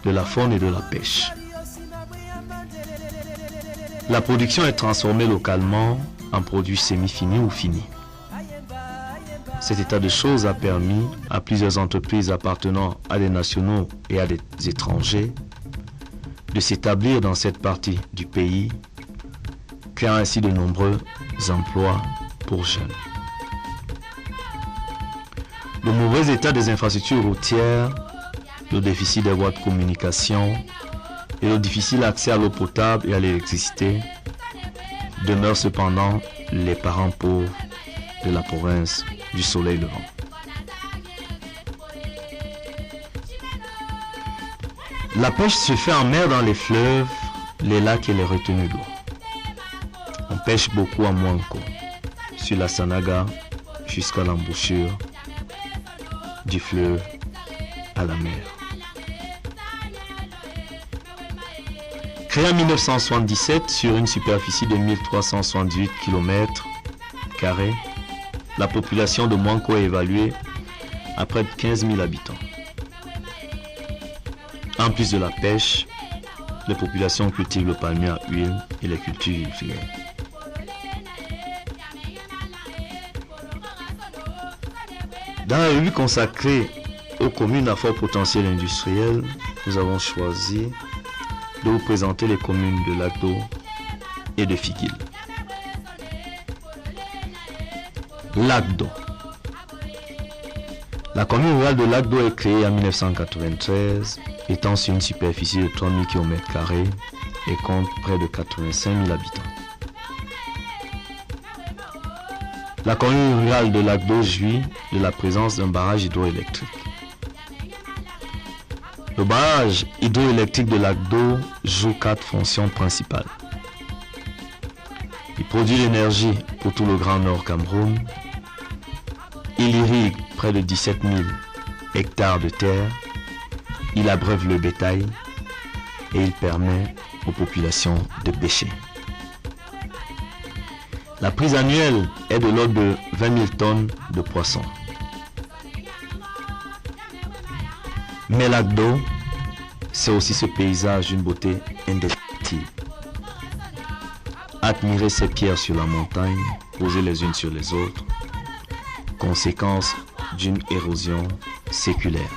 de la faune et de la pêche. La production est transformée localement en produits semi-finis ou finis. Cet état de choses a permis à plusieurs entreprises appartenant à des nationaux et à des étrangers de s'établir dans cette partie du pays, créant ainsi de nombreux emplois pour jeunes. Le mauvais état des infrastructures routières, le déficit des voies de communication et le difficile accès à l'eau potable et à l'électricité demeurent cependant les parents pauvres de la province du soleil levant. La pêche se fait en mer dans les fleuves, les lacs et les retenues d'eau. On pêche beaucoup à Mwanko, sur la Sanaga jusqu'à l'embouchure du fleuve à la mer. Créée en 1977 sur une superficie de 1368 km², la population de Mwanko est évaluée à près de 15 000 habitants. En plus de la pêche, les populations cultivent le palmier à huile et les cultures vivrières. Dans la revue consacrée aux communes à fort potentiel industriel, nous avons choisi de vous présenter les communes de Lac d'Eau et de Figuil. Lac d'Eau. La commune rurale de Lac d'Eau est créée en 1993, étant sur une superficie de 3000 km² et compte près de 85 000 habitants. La commune rurale de Lac d'Eau jouit de la présence d'un barrage hydroélectrique. Le barrage hydroélectrique de Lac d'Eau joue 4 fonctions principales. Il produit l'énergie pour tout le Grand Nord Cameroun. Il irrigue près de 17 000 hectares de terre. Il abreuve le bétail et il permet aux populations de pêcher. La prise annuelle est de l'ordre de 20 000 tonnes de poissons. Mais Lac d'Eau, c'est aussi ce paysage d'une beauté indescriptible. Admirer ces pierres sur la montagne, posées les unes sur les autres, conséquence d'une érosion séculaire.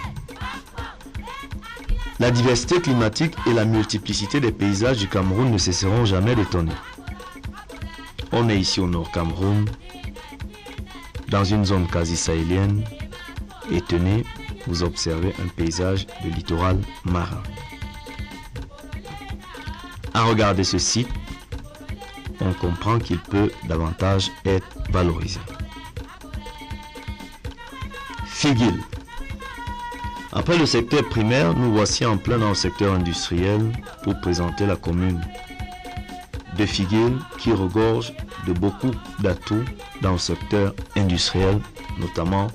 La diversité climatique et la multiplicité des paysages du Cameroun ne cesseront jamais d'étonner. On est ici au Nord Cameroun, dans une zone quasi sahélienne, et tenez, vous observez un paysage de littoral marin. À regarder ce site, on comprend qu'il peut davantage être valorisé. Figuil. Après le secteur primaire, nous voici en plein dans le secteur industriel pour présenter la commune de Figuil qui regorge de beaucoup d'atouts dans le secteur industriel, notamment